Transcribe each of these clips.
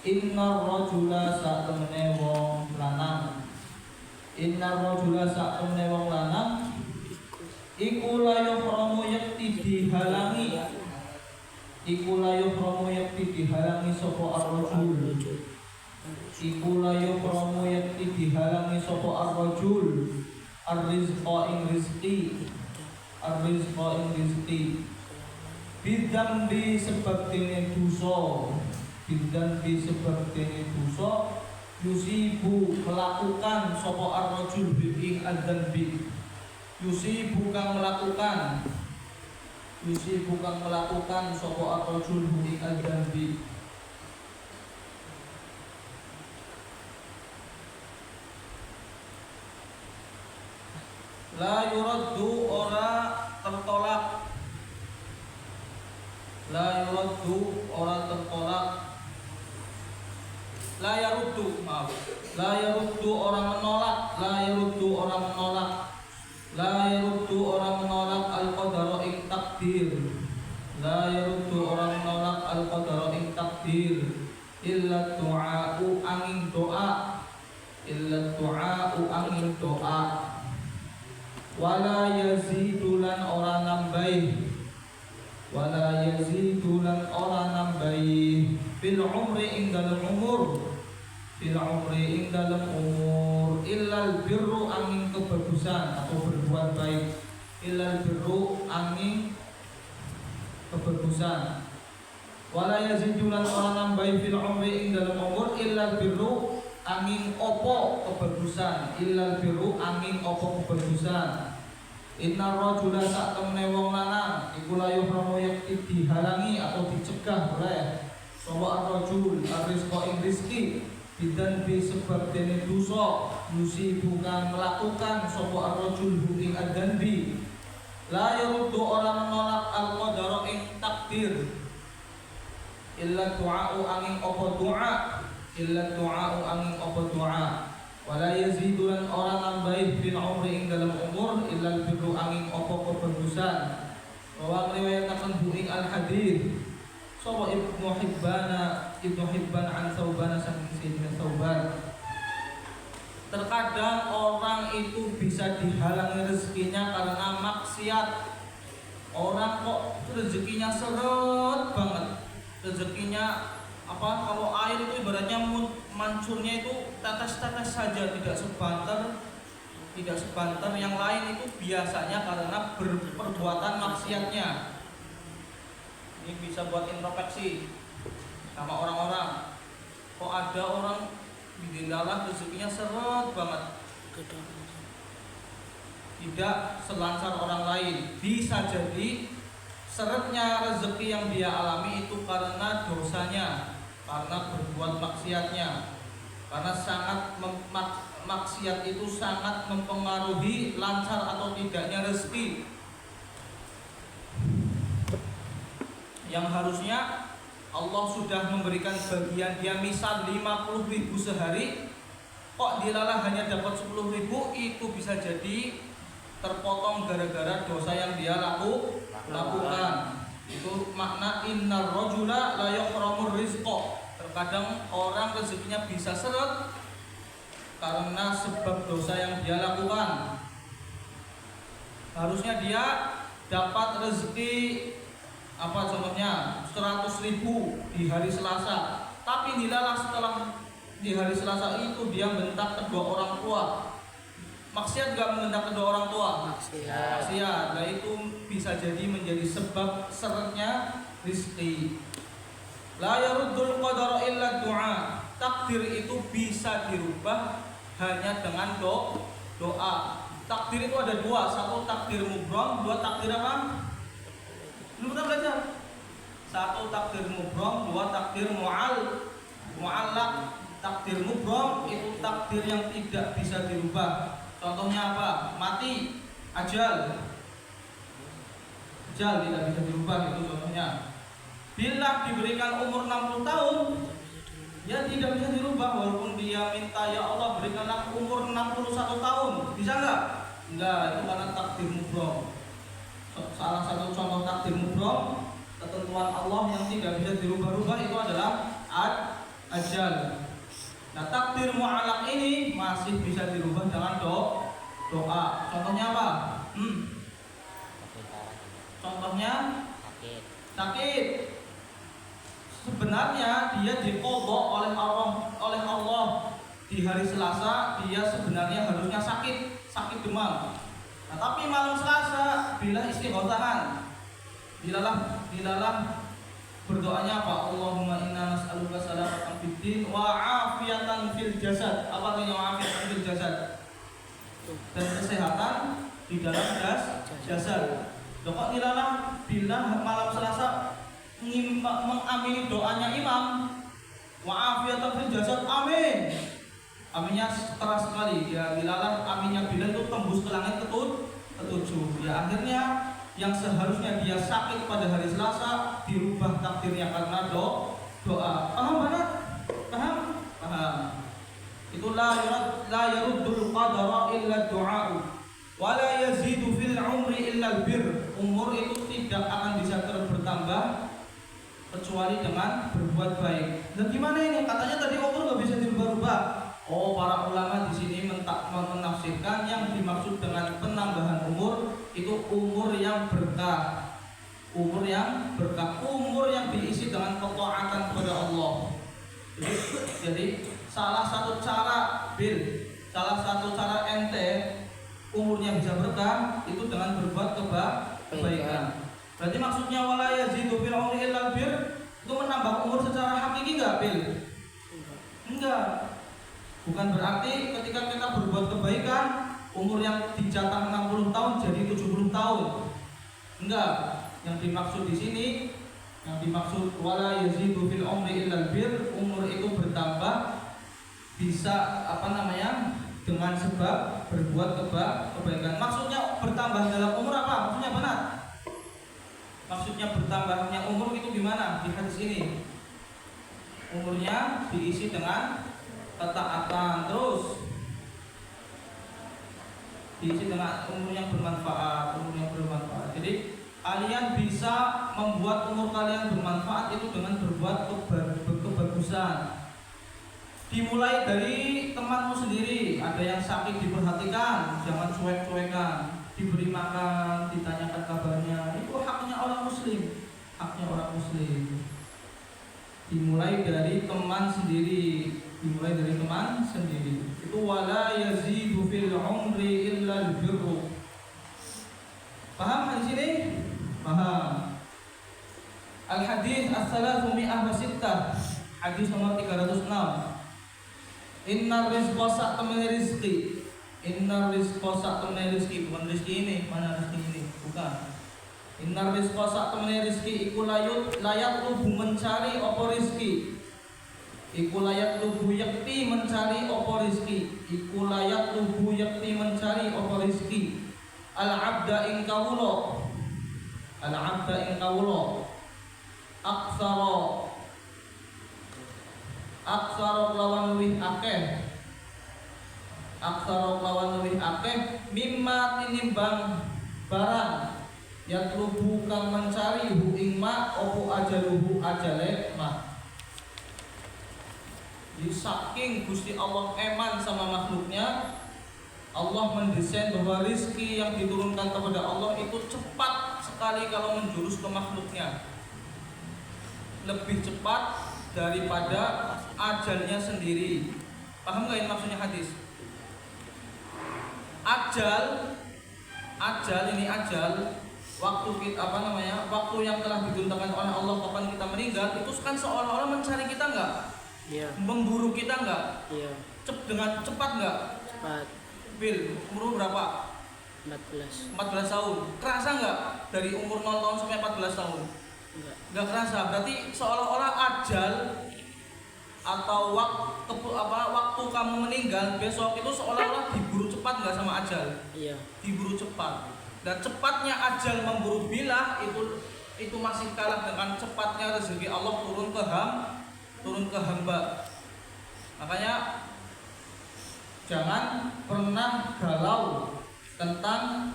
Innar rajula satemene wong lanang. Innar rajula satemene wong lanang iku layu promo yakti dihalangi. Iku layu promo yakti dihalangi sapa ar-rajul. Iku layu promo yakti dihalangi sapa ar-rajul. Ar-rizqa ing rizqi. Ar-rizqa ing rizqi. Bidzambi sebab dene dosa. Bidzambi sebab dene dosa. Yusibu melakukan sapa ar-rajul ing adzambi. Yusibu kang melakukan. Yusibu kang melakukan sapa ar-rajul ing adzambi. La yuraddu ora tertolak. La yuraddu ora tertolak. La yaruddu, maaf. La yaruddu ora menolak. La yaruddu ora menolak. La yaruddu ora menolak al-qadara ing takdir. La yaruddu ora menolak al-qadara ing takdir. Illa du'a'u angin doa. Illa du'a'u angin doa. Wala yazidulan ora nambahi. Wala yazidulan ora nambahi. Fil umri ing dalam umur. Fil umri ing dalam umur. Illal birru angin kebagusan atau berbuat baik. Illal birru angin kebagusan. Wala yazidulan ora nambahi fil umri ing dalam umur. Illal birru angin opo kebagusan. Illal birru angin opo kebagusan. Inna rajula sak temene wong lanang iku layu promo yakti dihalangi atau dicegah oleh sapa ar-rajul ar-rizqa ing rizki bidan bi sebab dene dosa yusibu kang melakukan sapa ar-rajul ing adzanbi. La yaruddu ora menolak al-qadara ing takdir. Illa du'a'u angin apa doa. Illa du'a'u angin apa doa. Wala yazidulan orang nambahi fil umri ing dalam umur illal birru angin apa kebagusan. Wa riwayataken buing al-hadits sapa Ibnu Hibban an Thauban saking Sayyidina Thauban. Terkadang orang itu bisa dihalangi rezekinya karena maksiat. Orang kok rezekinya seret banget. Rezekinya apa, kalau air itu ibaratnya mancurnya itu tetes-tetes saja, tidak sebanter yang lain. Itu biasanya karena perbuatan maksiatnya. Ini bisa buat introspeksi sama orang-orang. Kok ada orang dilalah rezekinya seret banget, tidak selancar orang lain. Bisa jadi seretnya rezeki yang dia alami itu karena dosanya, karena berbuat maksiatnya. Karena sangat maksiat itu sangat mempengaruhi lancar atau tidaknya rezeki. Yang harusnya Allah sudah memberikan bagian dia, misal 50.000 sehari, kok dilalah hanya dapat 10.000, itu bisa jadi terpotong gara-gara dosa yang dia lakukan. Itu makna innar rajula la yuhramur rizqa. Terkadang orang rezekinya bisa seret karena sebab dosa yang dia lakukan. Harusnya dia dapat rezeki apa contohnya 100.000 di hari Selasa, tapi nilalah setelah di hari Selasa itu dia bentak kedua orang tua. Maksiat gak membentak kedua orang tua? Maksiat. Nah itu bisa jadi menjadi sebab seretnya rizki. La yaruddul qadara illa du'a. Takdir itu bisa dirubah hanya dengan doa. Takdir itu ada dua, satu takdir mubrom, dua takdir apa? Belum pernah belajar. Satu takdir mubrom, dua takdir mu'allaq. Takdir mubrom itu takdir yang tidak bisa dirubah. Contohnya apa? Mati, ajal tidak bisa dirubah, itu contohnya. Bila diberikan umur 60 tahun, ya tidak bisa dirubah walaupun dia minta ya Allah berikanlah umur 61 tahun. Bisa enggak? Enggak, itu karena takdir mubrom. Salah satu contoh takdir mubrom, ketentuan Allah yang tidak bisa dirubah-rubah itu adalah ajal. Nah, takdir mu'alaq ini masih bisa dirubah dengan doa. Contohnya apa? Contohnya sakit. Sebenarnya dia diqadha oleh Allah di hari Selasa, dia sebenarnya harusnya sakit demam. Nah, tapi malam Selasa bila istighatsahan, bilalah berdoanya apa? Allahumma inna nas'aluka salamatan fid din wa afiatan fil jasad. Apa artinya afiatan fil jasad? Dan kesehatan di dalam jasad. Kok nilalah bila malam Selasa mengamini doanya imam wa afiatan fil jasad, amin. Aminnya keras sekali. Ya bilalah aminnya bila itu tembus ke langit ketujuh. Ya akhirnya yang seharusnya dia sakit pada hari Selasa dirubah takdirnya karena doa. Paham banget? Paham. Itu la yaruddul qadara illa du'a wa la yazidu fil umri illa albir. Umur itu tidak akan bisa terus bertambah kecuali dengan berbuat baik. Dan gimana ini? Katanya tadi umur nggak bisa dirubah-rubah. Oh, para ulama di sini menafsirkan yang dimaksud dengan penambahan umur itu umur yang berkah. Umur yang diisi dengan ketaatan kepada Allah. Jadi salah satu cara ente umurnya bisa berkah itu dengan berbuat kebaikan. Berarti maksudnya wala yazidu fil umri illa bir itu menambah umur secara hakiki enggak, Bil? Enggak. Bukan berarti ketika kita berbuat kebaikan umur yang dijatah 60 tahun jadi 70 tahun. Enggak. Yang dimaksud di sini, yang dimaksud wala yazidu fil umri illa bir, umur itu bertambah bisa dengan sebab berbuat kebaikan. Maksudnya bertambah dalam umur apa? Maksudnya benar. Maksudnya bertambahnya umur itu gimana di hadis ini? Umurnya diisi dengan ketaatan, terus diisi dengan umur yang bermanfaat. Jadi kalian bisa membuat umur kalian bermanfaat itu dengan berbuat kebagusan. Dimulai dari temanmu sendiri. Ada yang sakit diperhatikan, jangan cuek-cuekan. Diberi makan, ditanyakan kabarnya. Itu haknya orang muslim. Dimulai dari teman sendiri. Itu wala yazidu fil umri illa al-birru. Paham di sini? Paham. Al-hadits as-306. Hadis nomor 306. Innar rizqa sa'tamani rizqi. Bukan rizki ini. Mana rizki ini? Bukan. Innar rizqa sa'tamani rizqi iku layat lubu mencari opo rizki. Iku layat lubu yakti mencari opo rizki. Al-abda ing kawulo. Aksara lawan luwih akeh mimma tinimbang barang yatlubu kang mencari hu ing ma opo ajaluhu ajale ma. Jadi saking Gusti Allah eman sama makhluknya, Allah mendesain bahwa rizki yang diturunkan kepada Allah itu cepat sekali kalau menjurus ke makhluknya, lebih cepat daripada ajalnya sendiri. Paham nggak ini maksudnya hadis? Ajal ini waktu kita waktu yang telah ditentukan oleh Allah kapan kita meninggal itu kan seolah-olah mencari kita nggak? Iya. Memburu kita nggak? Iya. Dengan cepat nggak? Cepat. Bil, umur berapa? 14. 14 tahun. Kerasa nggak dari umur 0 tahun sampai 14 tahun? Nggak kerasa. Berarti seolah-olah ajal atau waktu kamu meninggal besok itu seolah-olah diburu cepat nggak sama ajal? Iya. Diburu cepat. Dan cepatnya ajal memburu bilah itu masih kalah dengan cepatnya rezeki Allah turun ke hamba. Makanya jangan pernah galau tentang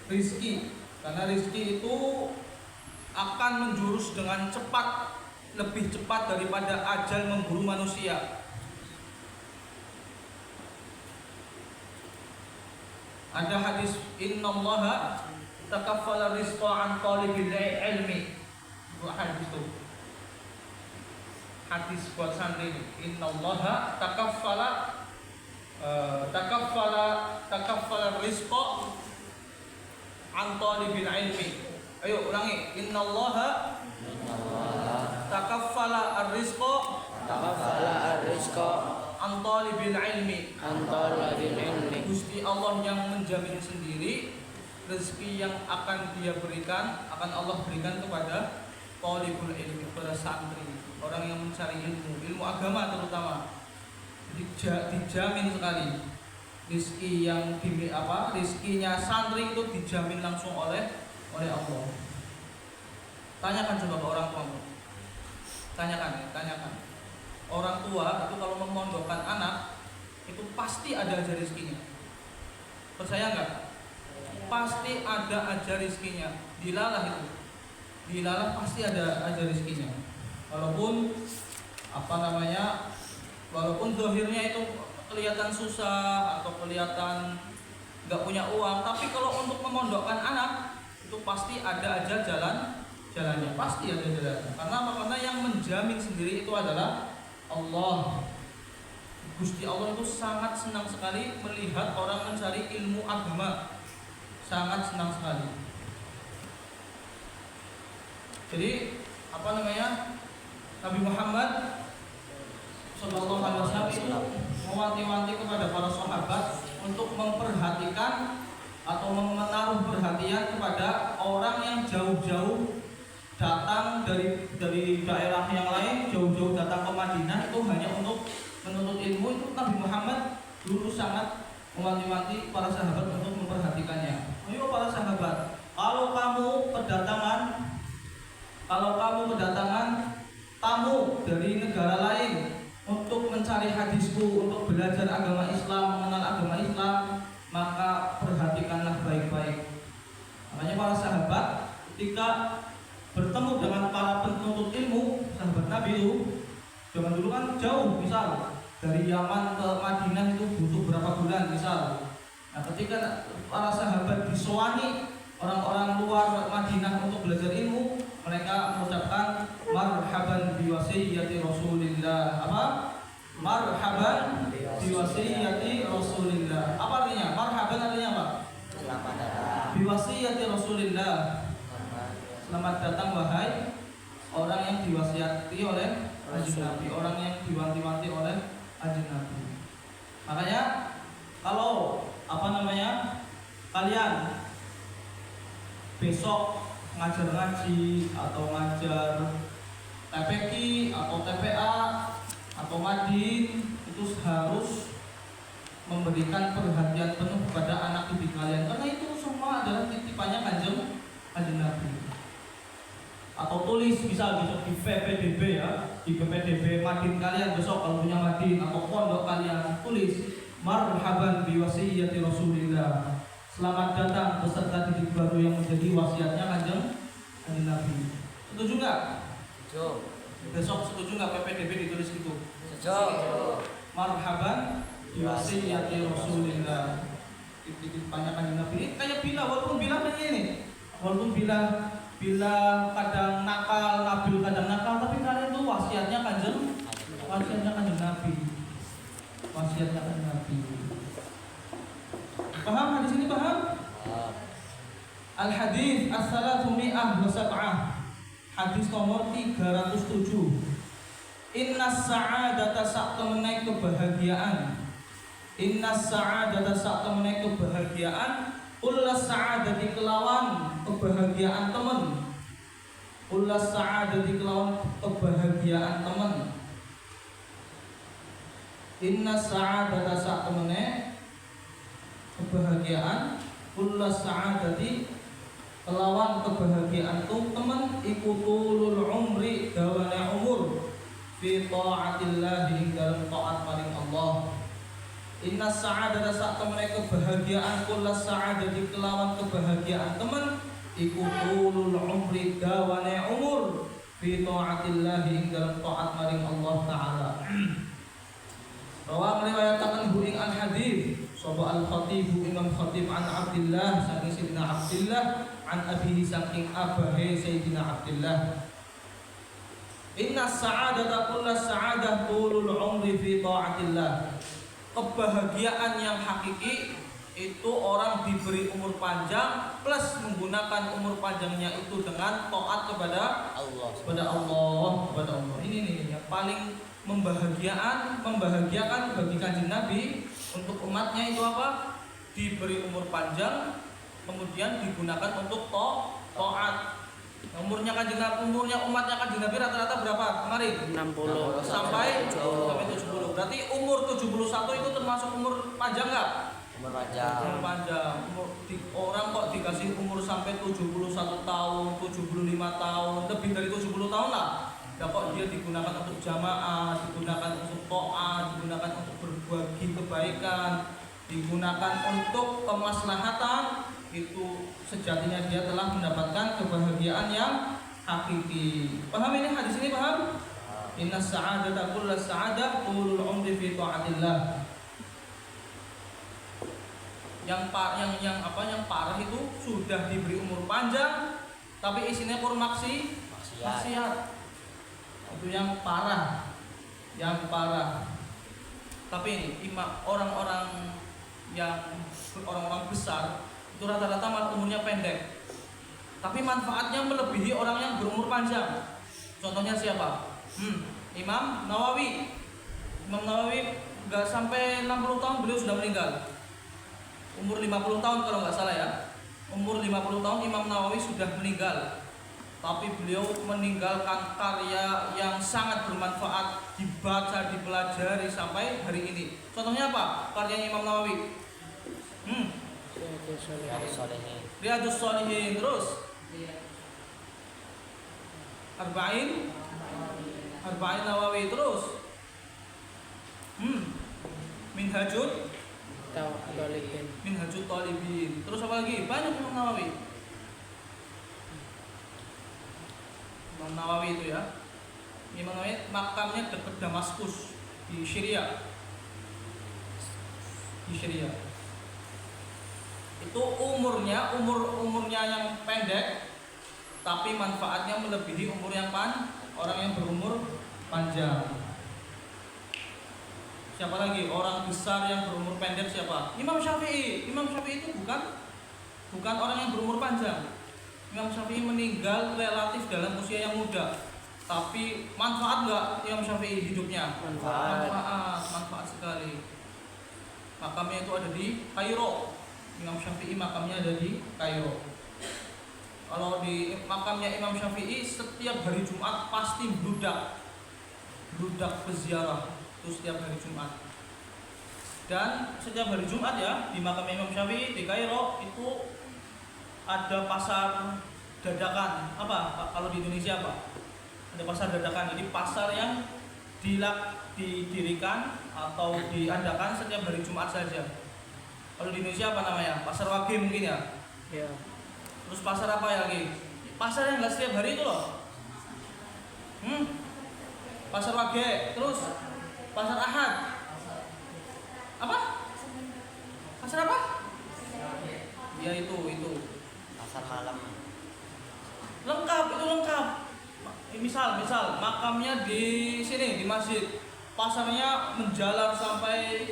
rizki, karena rizki itu akan menjurus dengan cepat, lebih cepat daripada ajal memburu manusia. Ada hadis innallaha takaffala rizqa an talibil ilmi. Hadis itu. Hadis buat santri ini. Innallaha takaffala rizqa an talibil ilmi. Ayo ulangi. Innallaha takaffala ar-rizqa an talibil ilmi. Gusti Allah yang menjamin sendiri rezeki yang akan Allah berikan kepada talibul ilmi, kepada santri, orang yang mencari ilmu agama terutama. Dijamin sekali rizkinya santri itu dijamin langsung oleh Allah. Tanyakan coba ke orang tuamu. Tanyakan. Orang tua itu kalau memondokkan anak itu pasti ada aja rizkinya. Percaya nggak? Pasti ada aja rizkinya. Dilalah pasti ada aja rizkinya. Walaupun zahirnya itu kelihatan susah atau kelihatan nggak punya uang, tapi kalau untuk memondokkan anak itu pasti ada aja jalannya, pasti ada jalannya. Karena yang menjamin sendiri itu adalah Allah. Gusti Allah itu sangat senang sekali melihat orang mencari ilmu agama, sangat senang sekali. Jadi Nabi Muhammad Sallallahu Alaihi Wasallam itu mewanti-wanti kepada para sahabat untuk memperhatikan atau menaruh perhatian kepada orang yang jauh-jauh datang dari daerah yang lain, jauh-jauh datang ke Madinah itu hanya untuk menuntut ilmu. Itu Nabi Muhammad dulu sangat mewanti-wanti para sahabat untuk memperhatikannya. Ayo para sahabat, kalau kamu kedatangan tamu dari negara lain untuk mencari hadisku, untuk belajar agama Islam, mengenal agama Islam, maka perhatikanlah baik-baik. Makanya para sahabat ketika bertemu dengan para penuntut ilmu, sahabat Nabi itu zaman dulu kan jauh, misal dari Yaman ke Madinah itu butuh berapa bulan misal. Nah, ketika para sahabat disowani orang-orang luar Madinah untuk belajar ilmu, mereka mengucapkan marhaban biwasiyyati Rasulillah. Marhaban biwasiyyati Rasulillah. Apa artinya? Marhaban artinya apa? Selamat datang. Biwasiyyati Rasulillah. Selamat datang wahai orang yang diwasiati oleh Kanjeng Nabi, orang yang diwanti-wanti oleh Kanjeng Nabi. Makanya kalau kalian besok ngajar ngaji atau ngajar TPQ atau TPA atau Madin, itu harus memberikan perhatian penuh kepada anak didik kalian, karena itu semua adalah titipannya Kanjeng Nabi. Atau tulis bisa di PPDB ya, di PPDB Madin kalian besok kalau punya Madin atau pondok kalian, tulis marhaban biwasiyyati Rasulillah. Selamat datang peserta didik baru yang menjadi wasiatnya Kanjeng Nabi. Setuju nggak? Setuju. Besok setuju nggak PPDB ditulis gitu? Marhaban biwasiyati Rasulillah. Titip banyak kanjeng Nabi ini kayak bila, walaupun bila kayak ini, walaupun bila kadang nakal, Nabil kadang nakal, tapi kalian itu wasiatnya kanjeng Nabi. Wasiatnya kanjeng Nabi. Paham hadis ini, paham? Al hadis as-salatumi'ah wa sab'ah. Hadis nomor 307. Innas sa'adata sa'temene kebahagiaan. Innas sa'adata sa'temene kebahagiaan. Ullas sa'adati kelawan kebahagiaan temen. Ullas sa'adati kelawan kebahagiaan temen. Innas sa'adata sa'temene kebahagiaan. Ullas sa'adati kelawan kebahagiaan temen iku tulul umri dawane umur fi ta'atillah ing dalam taat maring Allah. Inna sa'adata sa'temene kebahagiaan kullas sa'adati kelawan kebahagiaan temen iku tulul umri dawane umur fi ta'atillah ing dalam taat maring Allah taala. Rawa meriwayataken ing al hadis sapa al khatib Imam Khatib an Abdullah saking Sayyidina Abdullah an abihi saking abahe Sayyidina Abdullah. Inna sa'adata kullas sa'adah tulul umri fi ta'atillah. Kebahagiaan yang hakiki itu orang diberi umur panjang plus menggunakan umur panjangnya itu dengan taat kepada Allah. Ini nih yang paling membahagiakan bagi kanjeng Nabi untuk umatnya itu apa? Diberi umur panjang kemudian digunakan untuk taat. Umurnya umatnya kanjeng Nabi rata-rata berapa kemarin? 60 sampai 70. Berarti umur 71 itu termasuk umur panjang enggak? Umur panjang. Orang kok dikasih umur sampai 71 tahun, 75 tahun, lebih dari 70 tahun lah. Ya kok dia digunakan untuk jamaah, digunakan untuk taat, digunakan untuk berbagi kebaikan, digunakan untuk kemaslahatan, itu sejatinya dia telah mendapatkan kebahagiaan yang hakiki. Paham ini hadis ini, paham? Inna sa'adata kullas sa'adah tulul umri fi ta'atillah. Yang parah itu sudah diberi umur panjang tapi isinya pun maksiat. Itu yang parah. Tapi ini orang-orang besar itu rata-rata malah umurnya pendek. Tapi manfaatnya melebihi orang yang berumur panjang. Contohnya siapa? Imam Nawawi nggak sampai 60 tahun beliau sudah meninggal. Umur 50 tahun kalau nggak salah ya. Umur 50 tahun Imam Nawawi sudah meninggal. Tapi beliau meninggalkan karya yang sangat bermanfaat, dibaca, dipelajari sampai hari ini. Contohnya apa? Karyanya Imam Nawawi. Riyadhus Shalihin, terus Arba'in Nawawi, terus Minhajut Talibin. Terus apa lagi? Banyak Imam Nawawi. Imam Nawawi itu ya. Imam Nawawi makamnya dekat Damaskus di Syria. Itu umurnya yang pendek tapi manfaatnya melebihi umur orang yang berumur panjang. Siapa lagi? Orang besar yang berumur pendek siapa? Imam Syafi'i. Imam Syafi'i itu bukan orang yang berumur panjang. Imam Syafi'i meninggal relatif dalam usia yang muda. Tapi manfaat enggak Imam Syafi'i hidupnya? Manfaat sekali. Makamnya itu ada di Kairo. Imam Syafi'i makamnya ada di Kairo. Kalau di makamnya Imam Syafi'i setiap hari Jumat pasti bludak peziarah itu setiap hari Jumat. Dan setiap hari Jumat ya di makam Imam Syafi'i di Kairo itu ada pasar dadakan. Apa kalau di Indonesia apa? Ada pasar dadakan. Jadi pasar yang didirikan atau diadakan setiap hari Jumat saja. Kalau di Indonesia apa namanya? Pasar Wage mungkin ya? Ya. Terus pasar apa ya lagi? Pasar yang nggak setiap hari itu loh. Pasar Wage. Terus misal makamnya di sini di masjid, pasarnya menjalar sampai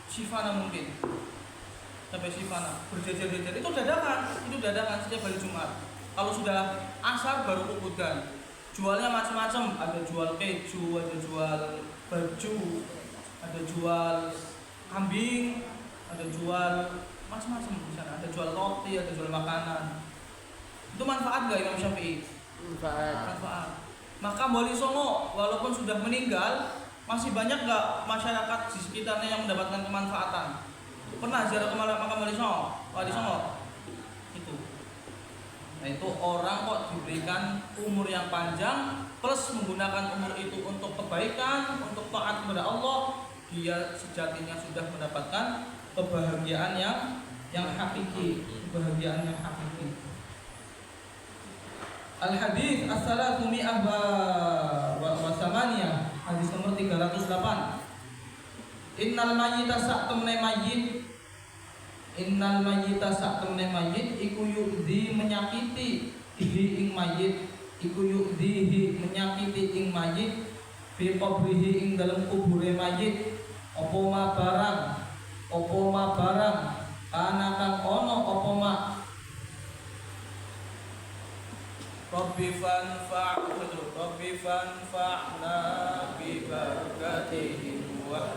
Sivana mungkin, sampai Sivana berjejer-jejer, itu dadakan setiap hari Jumat. Kalau sudah asar baru kubutan. Jualnya macam-macam, ada jual keju, ada jual baju, ada jual kambing, ada jual macam-macam di sana, ada jual roti, ada jual makanan. Itu manfaat gak Imam Syafi'i? Manfaat. Maka Wali Songo walaupun sudah meninggal, masih banyak gak masyarakat di sekitarnya yang mendapatkan kemanfaatan? Pernah ziarah ke makam Wali Songo? Itu. Nah itu orang kok diberikan umur yang panjang plus menggunakan umur itu untuk kebaikan, untuk taat kepada Allah, dia sejatinya sudah mendapatkan kebahagiaan yang hakiki, kebahagiaan yang hakiki. Al-Hadis as-salatu mi'ah wa samaniyah, hadis nomor 308. Innal mayyita sa'temne mayyit, innal mayyita sa'temne mayyit iku yu'dhi menyakiti ihi ing mayyit, iku yu'dhihi menyakiti ing mayyit fi qabrihi ing dalam kubure mayyit opo ma barang kana kang ono opo ma Rabbi fanfa'na bi barakatihim wa